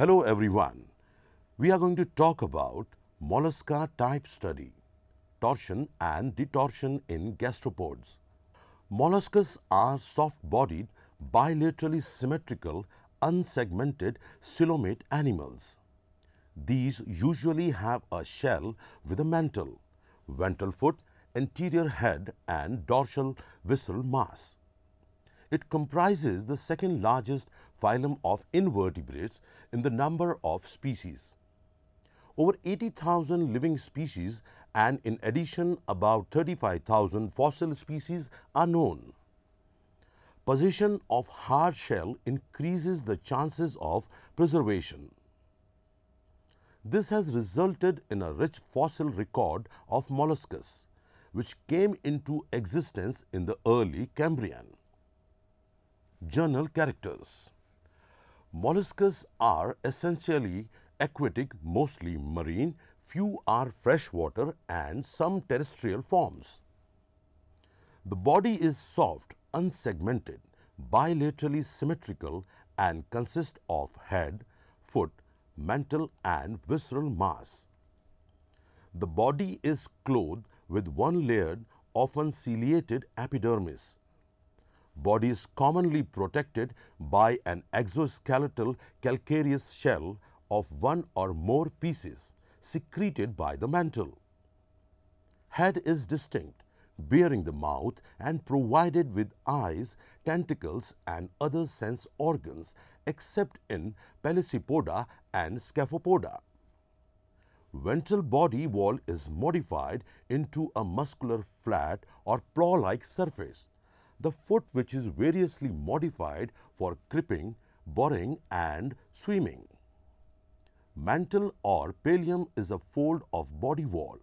Hello everyone. We are going to talk about Mollusca type study, torsion and detorsion in gastropods. Molluscas are soft-bodied, bilaterally symmetrical, unsegmented coelomate animals. These usually have a shell with a mantle, ventral foot, anterior head and dorsal visceral mass. It comprises the second largest phylum of invertebrates in the number of species. Over 80,000 living species and in addition about 35,000 fossil species are known. Possession of hard shell increases the chances of preservation. This has resulted in a rich fossil record of molluscas, which came into existence in the early Cambrian. Journal characters. Molluscas are essentially aquatic, mostly marine, few are freshwater and some terrestrial forms. The body is soft, unsegmented, bilaterally symmetrical and consists of head, foot, mantle and visceral mass. The body is clothed with one layered, often ciliated epidermis. Body is commonly protected by an exoskeletal calcareous shell of one or more pieces secreted by the mantle. Head is distinct, bearing the mouth and provided with eyes, tentacles and other sense organs except in Pelecypoda and Scaphopoda. Ventral body wall is modified into a muscular flat or claw-like surface. The foot, which is variously modified for creeping, burrowing and swimming. Mantle or pallium is a fold of body wall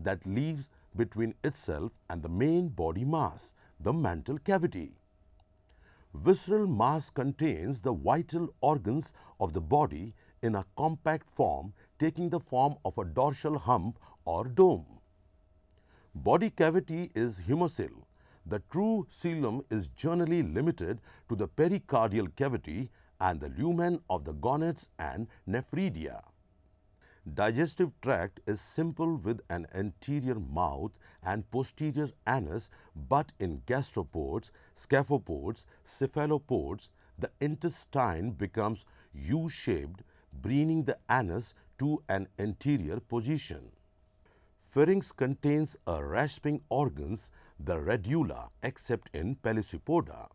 that leaves between itself and the main body mass, the mantle cavity. Visceral mass contains the vital organs of the body in a compact form, taking the form of a dorsal hump or dome. Body cavity is humosyl. The true coelom is generally limited to the pericardial cavity and the lumen of the gonads and nephridia. Digestive tract is simple with an anterior mouth and posterior anus, but in gastropods, scaphopods, cephalopods, the intestine becomes U-shaped, bringing the anus to an anterior position. Pharynx contains a rasping organs, the radula, except in Pelecypoda.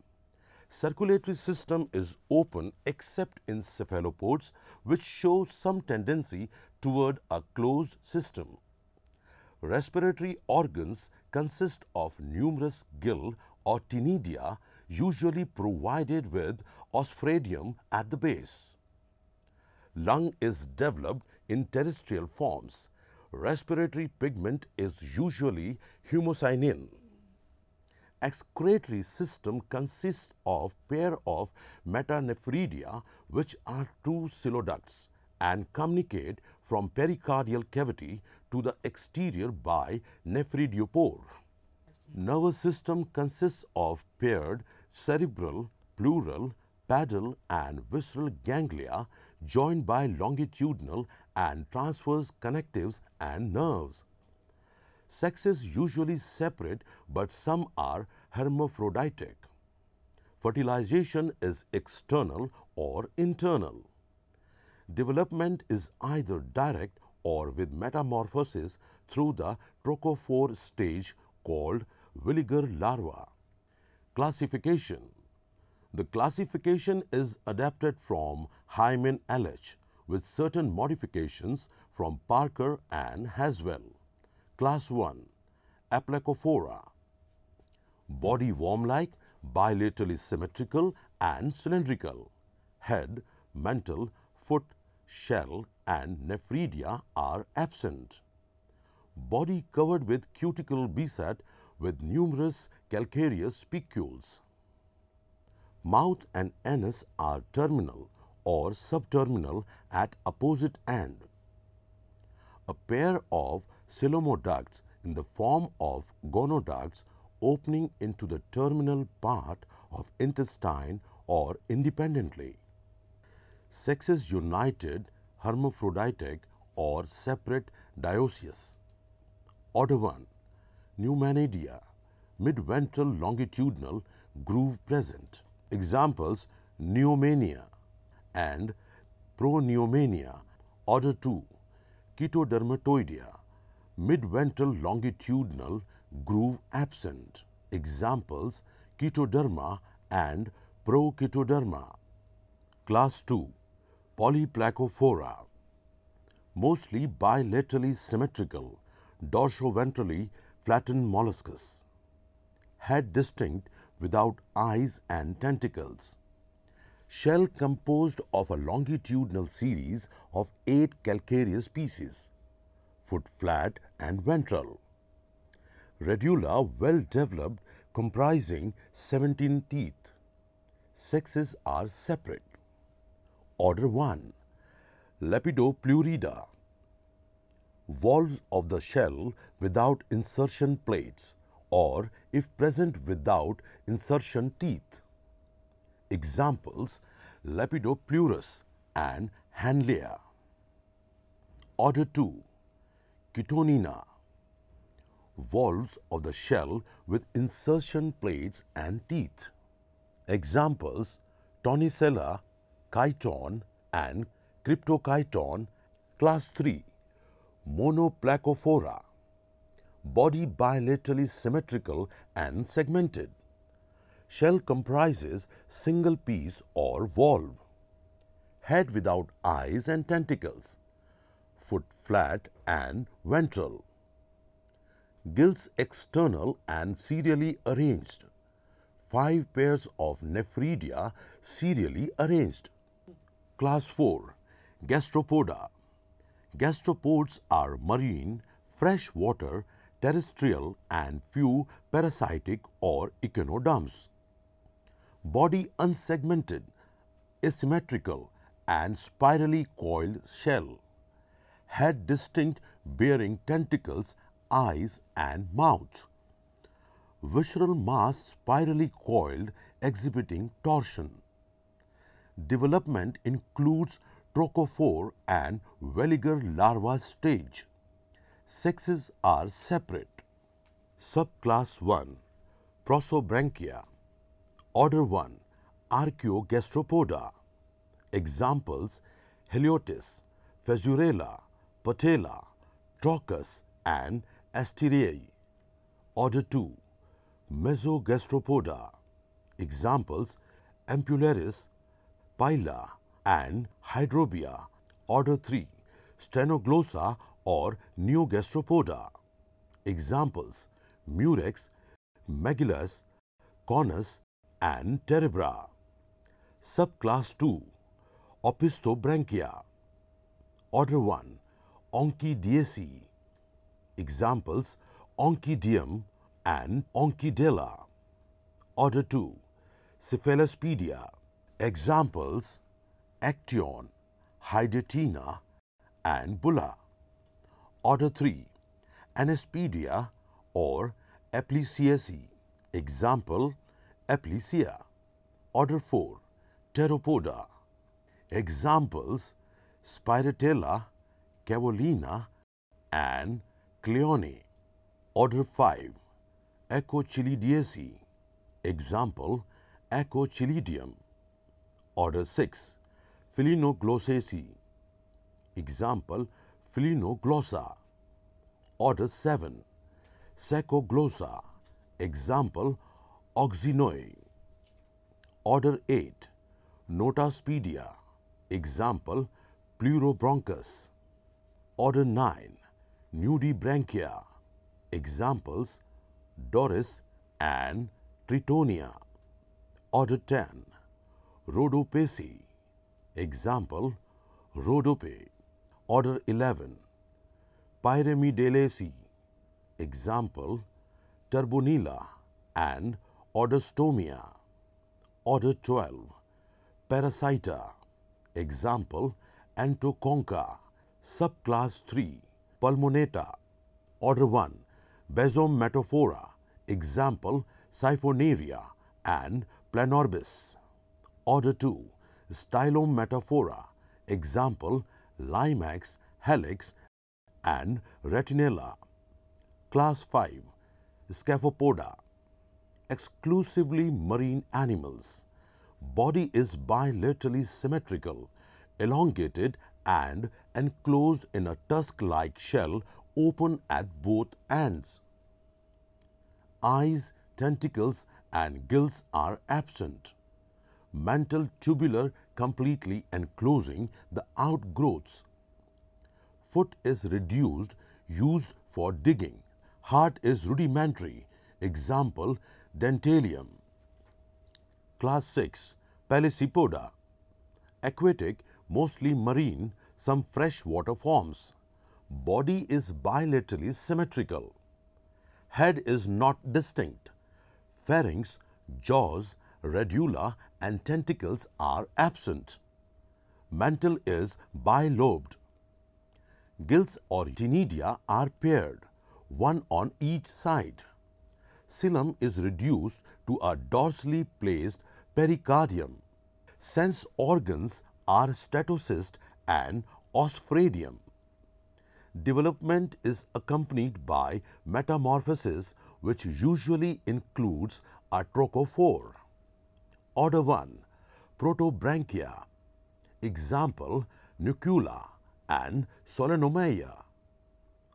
Circulatory system is open except in cephalopods, which show some tendency toward a closed system. Respiratory organs consist of numerous gill or ctenidia, usually provided with osphradium at the base. Lung is developed in terrestrial forms. Respiratory pigment is usually hemocyanin. Excretory system consists of pair of metanephridia, which are two coeloducts and communicate from pericardial cavity to the exterior by nephridiopore. Nervous system consists of paired cerebral, pleural, pedal and visceral ganglia joined by longitudinal and transverse connectives and nerves. Sex is usually separate, but some are hermaphroditic. Fertilization is external or internal. Development is either direct or with metamorphosis through the trochophore stage called villager larva. Classification. The classification is adapted from Hyman LH with certain modifications from Parker and Haswell. Class 1. Placophora. Body worm-like, bilaterally symmetrical and cylindrical. Head, mantle, foot, shell and nephridia are absent. Body covered with cuticle beset with numerous calcareous spicules. Mouth and anus are terminal or subterminal at opposite end. A pair of coelomoducts in the form of gonoducts opening into the terminal part of intestine or independently. Sexes united, hermaphroditic or separate, dioecious. Order 1. Neomeniidea, mid-ventral longitudinal groove present. Examples: Neomenia and Proneomenia. Order 2. Chaetodermatoidea, mid-ventral longitudinal groove absent. Examples: Chaetoderma and Prochaetoderma. Class 2. POLYPLACOPHORA, mostly bilaterally symmetrical, dorsoventrally flattened molluscus. Head distinct without eyes and tentacles. Shell composed of a longitudinal series of 8 calcareous pieces. Foot flat and ventral. Radula well developed, comprising 17 teeth. Sexes are separate. Order 1. Lepidopleurida, valves of the shell without insertion plates, or if present without insertion teeth. Examples: Lepidopleurus and Hanlea. Order 2. Chitonina, valves of the shell with insertion plates and teeth. Examples: Tonicella, chiton and cryptochiton. Class 3. Monoplacophora, body bilaterally symmetrical and segmented. Shell comprises single piece or valve. Head without eyes and tentacles. Foot flat and ventral. Gills external and serially arranged. 5 pairs of nephridia serially arranged. Class 4. Gastropoda. Gastropods are marine, freshwater, terrestrial and few parasitic or echinoderms. Body unsegmented, asymmetrical and spirally coiled shell. Head distinct, bearing tentacles, eyes and mouth. Visceral mass spirally coiled, exhibiting torsion. Development includes trochophore and veliger larva stage. Sexes are separate. Subclass 1. PROSOBRANCHIA. Order 1. Archaeogastropoda. Examples: Heliotis, Fesurella, Patella, Trochus and Asteriae. Order 2. Mesogastropoda. Examples: Ampullaris, Pila and Hydrobia. Order 3. Stenoglossa or Neogastropoda. Examples: Murex, Megillus, Conus and Terebra. Subclass 2. Opistobranchia. Order 1. Onchidiaceae. Examples: Oncidium and Oncidella. Order 2. Cephalopods. Examples: Action, Hydatina and Bulla. Order 3. Anespedia or Aplysiaceae. Example: Aplysia. Order 4. Pteropoda. Examples: Spiratella, Cavolina and Cleone. Order 5. Acochilidiaceae. Example: Acochilidium. Order 6. Philinoglossaceae. Example: Philinoglossa. Order 7. Sacoglossa. Example: Oxinoe. Order 8. Notaspedia. Example: Pleurobronchus. Order 9. Nudibranchia. Examples: Doris and Tritonia. Order 10. Rhodopaceae. Example: Rhodope. Order 11. Pyramidalaceae. Example: Turbonilla and Odostomia. Order 12. Parasita. Example: Antoconcha. Subclass 3. Pulmonata. Order 1. Basomatophora. Example: Siphonaria and Planorbis. Order 2. Stylomatophora. Example, limax, helix and retinella. Class 5. Scaphopoda. Exclusively marine animals. Body is bilaterally symmetrical, elongated and enclosed in a tusk-like shell open at both ends. Eyes, tentacles and gills are absent. Mantle tubular completely enclosing the outgrowths. Foot is reduced, used for digging. Heart is rudimentary. Example, dentalium. Class 6. Pelecypoda. Aquatic, mostly marine, some freshwater forms. Body is bilaterally symmetrical. Head is not distinct. Pharynx, jaws, radula and tentacles are absent. Mantle is bilobed. Gills or ctenidia are paired, one on each side. Xylem is reduced to a dorsally placed pericardium. Sense organs are statocyst and osphradium. Development is accompanied by metamorphosis, which usually includes a trochophore. Order 1. Protobranchia. Example, nucula and solenomeia.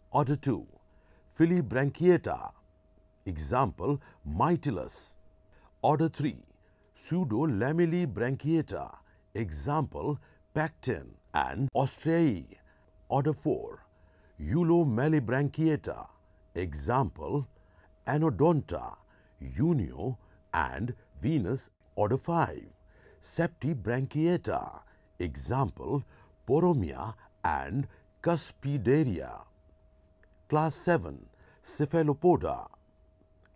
Order 2. Filibranchiata. Example, Mytilus. Order 3. Pseudolamellibranchiata. Example, pecten and ostriae. Order 4. Eulomellibranchiata. Example, Anodonta, Unio and Venus. Order 5. Septibranchiata. Example, Poromia and Cuspidaria. Class 7. Cephalopoda.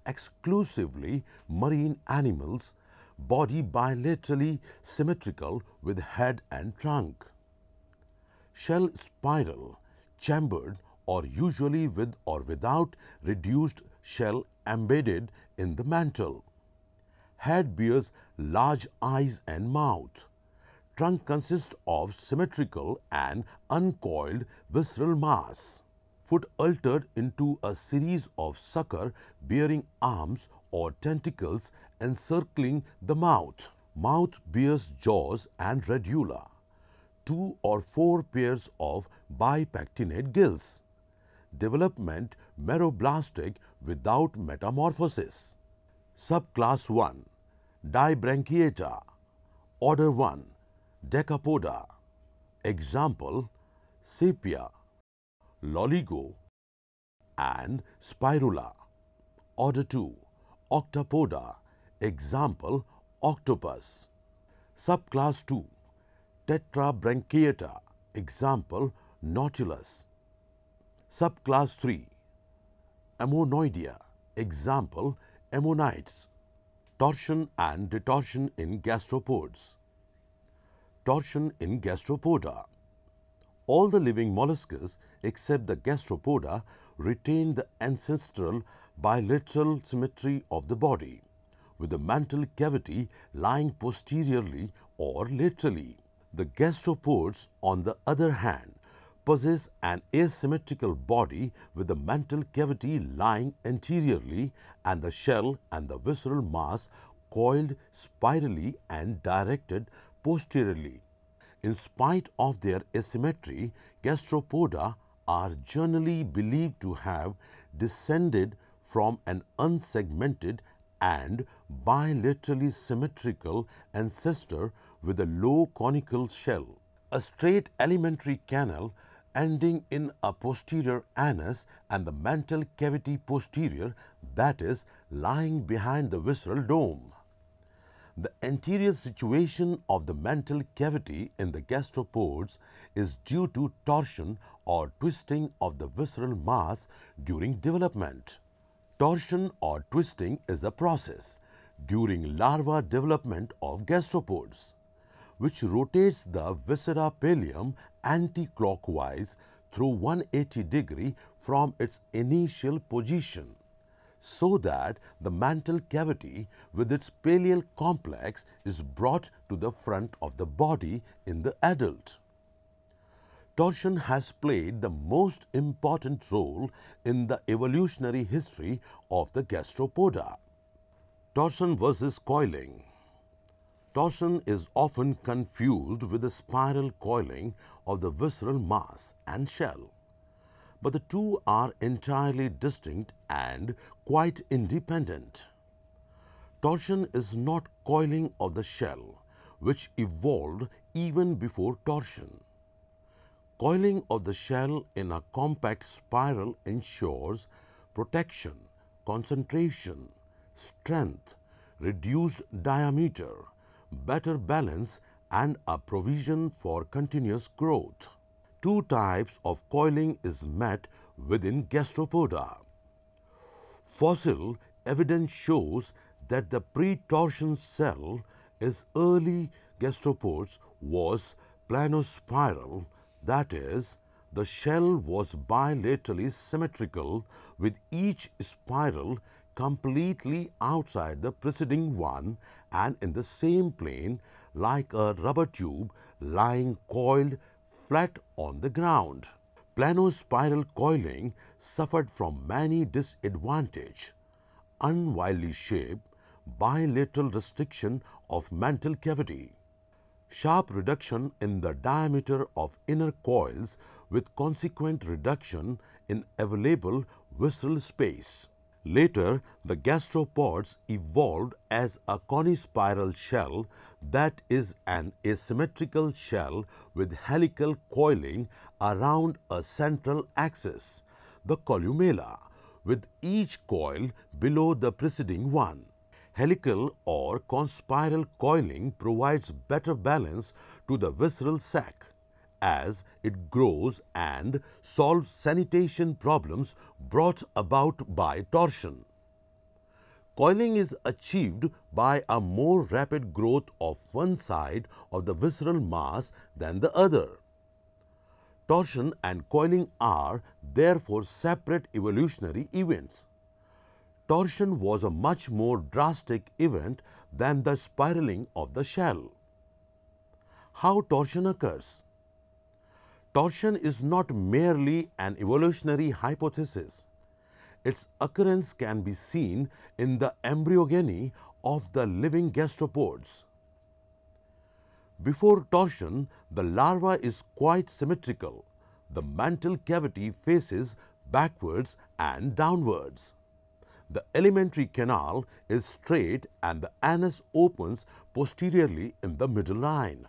Exclusively marine animals, body bilaterally symmetrical with head and trunk. Shell spiral, chambered or usually with or without reduced shell embedded in the mantle. Head bears large eyes and mouth. Trunk consists of symmetrical and uncoiled visceral mass. Foot altered into a series of sucker-bearing arms or tentacles encircling the mouth. Mouth bears jaws and radula. 2 or 4 pairs of bipectinate gills. Development meroblastic without metamorphosis. Subclass 1. Dibranchiata. Order 1. Decapoda. Example, sepia, loligo and spirula. Order 2. Octopoda. Example, octopus. Subclass 2. Tetrabranchiata. Example, nautilus. Subclass 3. Ammonoidea. Example, ammonites. Torsion and detorsion in gastropods. Torsion in gastropoda. All the living molluscs except the gastropoda retain the ancestral bilateral symmetry of the body, with the mantle cavity lying posteriorly or laterally. The gastropods, on the other hand, possess an asymmetrical body with the mantle cavity lying anteriorly and the shell and the visceral mass coiled spirally and directed posteriorly. In spite of their asymmetry, gastropoda are generally believed to have descended from an unsegmented and bilaterally symmetrical ancestor with a low conical shell. A straight alimentary canal ending in a posterior anus and the mantle cavity posterior, that is, lying behind the visceral dome. The anterior situation of the mantle cavity in the gastropods is due to torsion or twisting of the visceral mass during development. Torsion or twisting is a process during larva development of gastropods, which rotates the viscera pallium anti-clockwise through 180 degree from its initial position, so that the mantle cavity with its pallial complex is brought to the front of the body in the adult. Torsion has played the most important role in the evolutionary history of the gastropoda. Torsion versus coiling. Torsion is often confused with the spiral coiling of the visceral mass and shell, but the two are entirely distinct and quite independent. Torsion is not coiling of the shell, which evolved even before torsion. Coiling of the shell in a compact spiral ensures protection, concentration, strength, reduced diameter, better balance and a provision for continuous growth. Two types of coiling is met within gastropoda. Fossil evidence shows that the pre-torsion cell is early gastropods was planospiral, that is, the shell was bilaterally symmetrical with each spiral completely outside the preceding one and in the same plane like a rubber tube lying coiled flat on the ground. Planospiral coiling suffered from many disadvantages: unwieldy shape, bilateral restriction of mantle cavity, sharp reduction in the diameter of inner coils with consequent reduction in available visceral space. Later, the gastropods evolved as a conispiral shell, that is an asymmetrical shell with helical coiling around a central axis, the columella, with each coil below the preceding one. Helical or conspiral coiling provides better balance to the visceral sac as it grows and solves sanitation problems brought about by torsion. Coiling is achieved by a more rapid growth of one side of the visceral mass than the other. Torsion and coiling are therefore separate evolutionary events. Torsion was a much more drastic event than the spiraling of the shell. How torsion occurs? Torsion is not merely an evolutionary hypothesis. Its occurrence can be seen in the embryogeny of the living gastropods. Before torsion, the larva is quite symmetrical. The mantle cavity faces backwards and downwards. The alimentary canal is straight and the anus opens posteriorly in the middle line.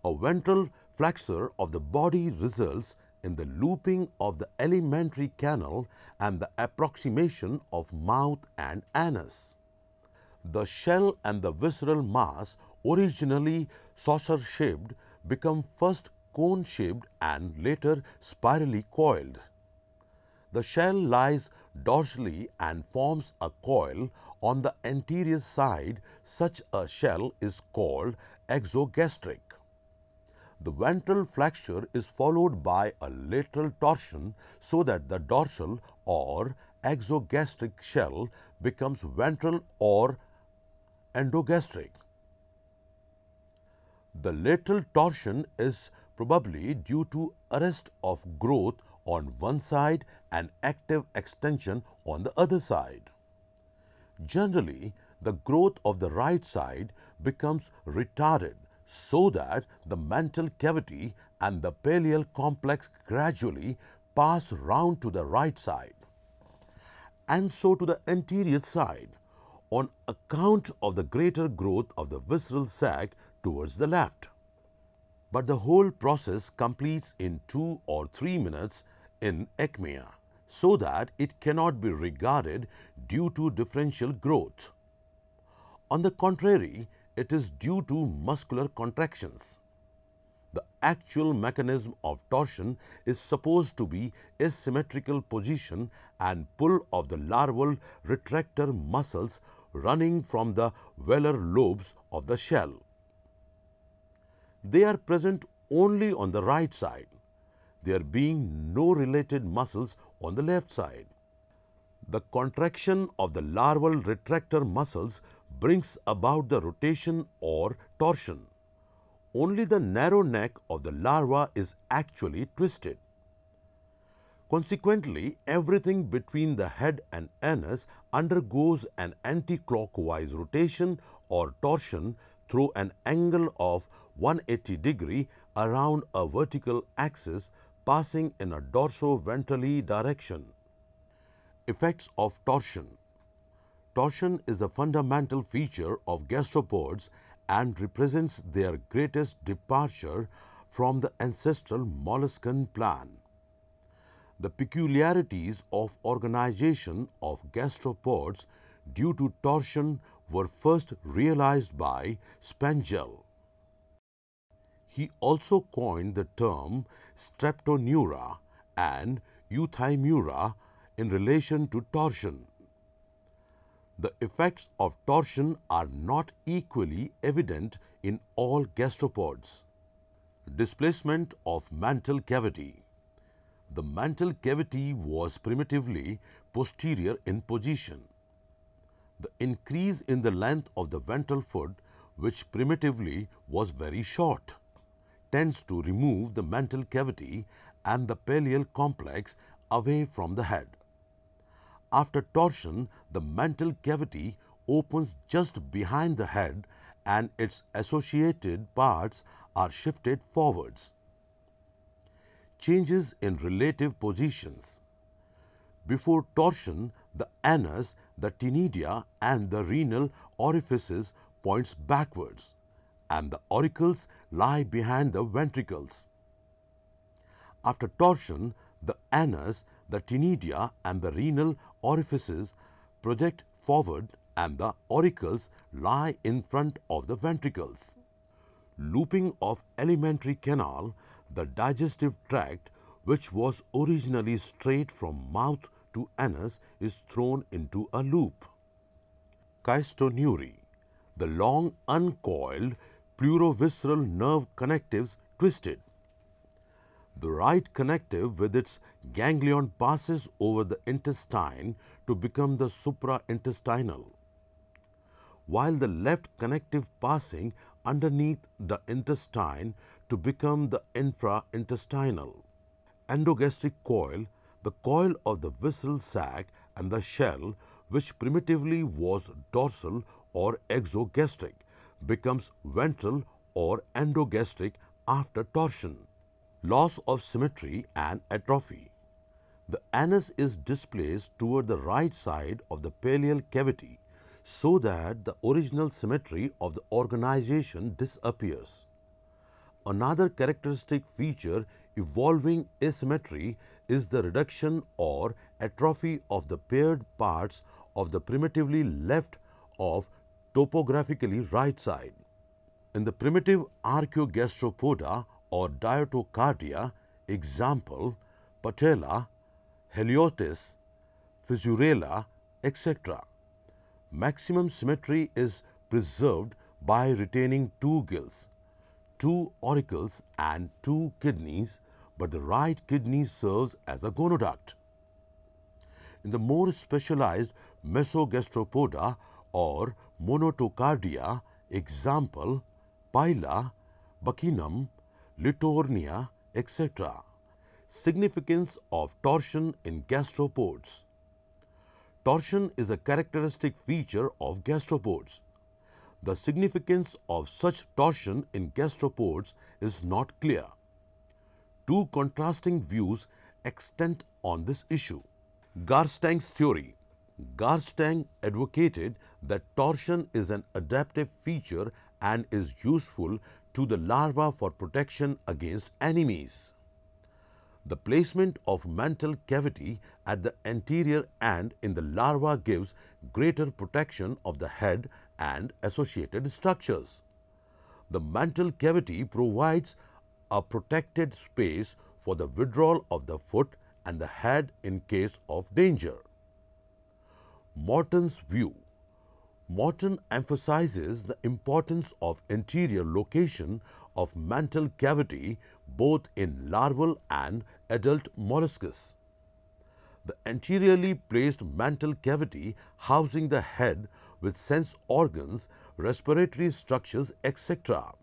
A ventral flexure of the body results in the looping of the alimentary canal and the approximation of mouth and anus. The shell and the visceral mass, originally saucer-shaped, become first cone-shaped and later spirally coiled. The shell lies dorsally and forms a coil on the anterior side. Such a shell is called exogastric. The ventral flexure is followed by a lateral torsion so that the dorsal or exogastric shell becomes ventral or endogastric. The lateral torsion is probably due to arrest of growth on one side and active extension on the other side. Generally, the growth of the right side becomes retarded so that the mantle cavity and the pallial complex gradually pass round to the right side, and so to the anterior side on account of the greater growth of the visceral sac towards the left. But the whole process completes in 2 or 3 minutes in acmea, so that it cannot be regarded due to differential growth. On the contrary, it is due to muscular contractions. The actual mechanism of torsion is supposed to be asymmetrical position and pull of the larval retractor muscles running from the velar lobes of the shell. They are present only on the right side, there being no related muscles on the left side. The contraction of the larval retractor muscles brings about the rotation or torsion. only the narrow neck of the larva is actually twisted. Consequently, everything between the head and anus undergoes an anti-clockwise rotation or torsion through an angle of 180° around a vertical axis passing in a dorso-ventrally direction. Effects of torsion. Torsion is a fundamental feature of gastropods and represents their greatest departure from the ancestral molluscan plan. The peculiarities of organization of gastropods due to torsion were first realized by Spengel. He also coined the term streptoneura and euthymura in relation to torsion. The effects of torsion are not equally evident in all gastropods. Displacement of mantle cavity. The mantle cavity was primitively posterior in position. The increase in the length of the ventral foot, which primitively was very short, tends to remove the mantle cavity and the pallial complex away from the head. After torsion, the mantle cavity opens just behind the head and its associated parts are shifted forwards. Changes in relative positions. Before torsion, the anus, the ctenidia and the renal orifices points backwards and the auricles lie behind the ventricles. After torsion, the anus, the ctenidia and the renal orifices project forward and the auricles lie in front of the ventricles. Looping of alimentary canal, the digestive tract, which was originally straight from mouth to anus, is thrown into a loop. Cystosnury, the long uncoiled pleurovisceral nerve connectives twisted. The right connective with its ganglion passes over the intestine to become the supraintestinal, while the left connective passing underneath the intestine to become the infraintestinal. Endogastric coil, the coil of the visceral sac and the shell, which primitively was dorsal or exogastric, becomes ventral or endogastric after torsion. Loss of symmetry and atrophy. The anus is displaced toward the right side of the pallial cavity so that the original symmetry of the organization disappears. Another characteristic feature evolving asymmetry is the reduction or atrophy of the paired parts of the primitively left of topographically right side. In the primitive archaeogastropoda or diatocardia, example, patella, heliotis, fissurella, etc., maximum symmetry is preserved by retaining two gills, two auricles and two kidneys, but the right kidney serves as a gonoduct. In the more specialized mesogastropoda or monotocardia, example, pila, buccinum, litornia, etc. Significance of torsion in gastropods. Torsion is a characteristic feature of gastropods. The significance of such torsion in gastropods is not clear. Two contrasting views extend on this issue. Garstang's theory. Garstang advocated that torsion is an adaptive feature and is useful to the larva for protection against enemies. The placement of mantle cavity at the anterior end in the larva gives greater protection of the head and associated structures. The mantle cavity provides a protected space for the withdrawal of the foot and the head in case of danger. Morton's view. Morton emphasizes the importance of anterior location of mantle cavity both in larval and adult molluscs. The anteriorly placed mantle cavity housing the head with sense organs, respiratory structures, etc.,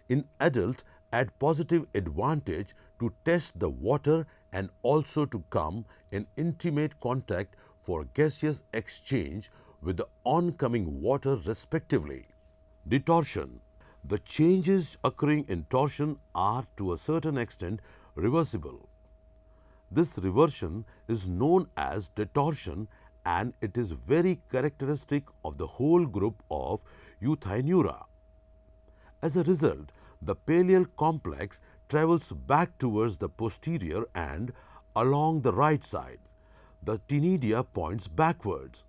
in adult at positive advantage to test the water and also to come in intimate contact for gaseous exchange with the oncoming water respectively. Detorsion. The changes occurring in torsion are to a certain extent reversible. This reversion is known as detorsion and it is very characteristic of the whole group of Euthynura. As a result, the pallial complex travels back towards the posterior and along the right side. The ctenidia points backwards.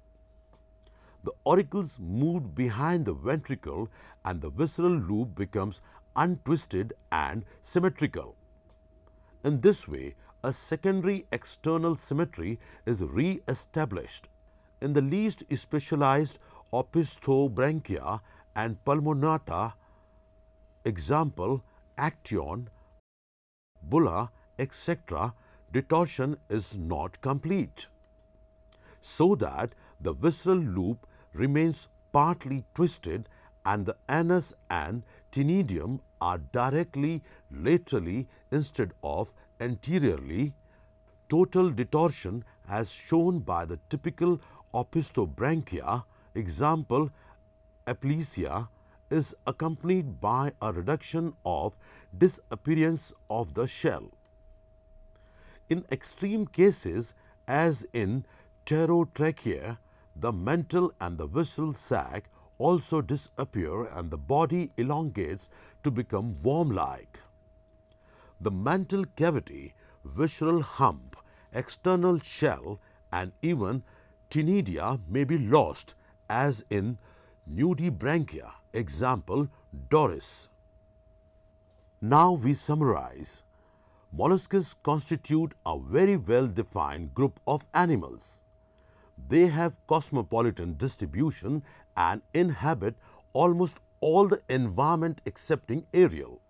The auricles moved behind the ventricle and the visceral loop becomes untwisted and symmetrical. In this way, a secondary external symmetry is re-established. In the least specialized opistobranchia and pulmonata, example action, bulla, etc., detorsion is not complete, so that the visceral loop remains partly twisted and the anus and ctenidium are directly laterally instead of anteriorly. Total detorsion as shown by the typical opistobranchia, example aplysia, is accompanied by a reduction of disappearance of the shell. In extreme cases, as in pterotrachea, the mantle and the visceral sac also disappear and the body elongates to become worm-like. The mantle cavity, visceral hump, external shell and even ctenidia may be lost, as in nudibranchia, example Doris. Now we summarize. Molluscs constitute a very well-defined group of animals. They have cosmopolitan distribution and inhabit almost all the environment excepting aerial.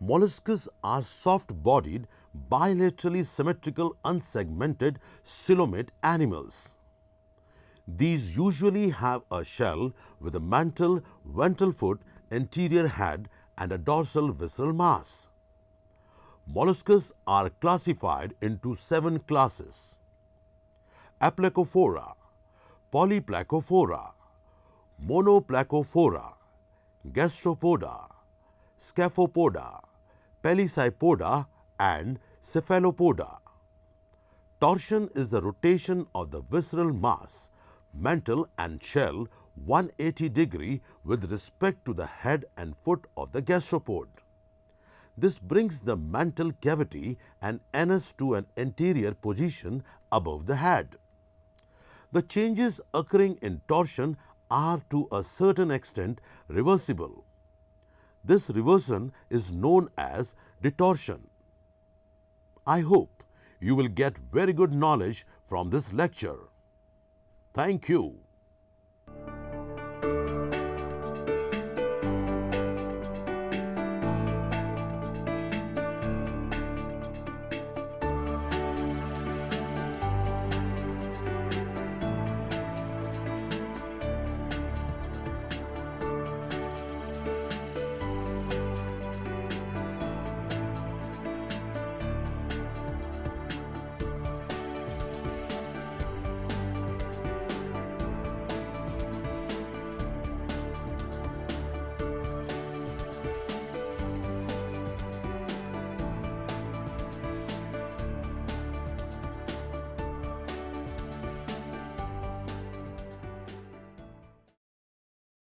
Molluscs are soft-bodied, bilaterally symmetrical, unsegmented coelomate animals. These usually have a shell with a mantle, ventral foot, anterior head and a dorsal visceral mass. Molluscs are classified into 7 classes: Aplacophora, POLYPLACOPHORA, Monoplacophora, Gastropoda, Scaphopoda, Pelecypoda and Cephalopoda. Torsion is the rotation of the visceral mass, mantle and shell 180° with respect to the head and foot of the gastropod. This brings the mantle cavity and anus to an anterior position above the head. The changes occurring in torsion are to a certain extent reversible. This reversion is known as detorsion. I hope you will get very good knowledge from this lecture. Thank you.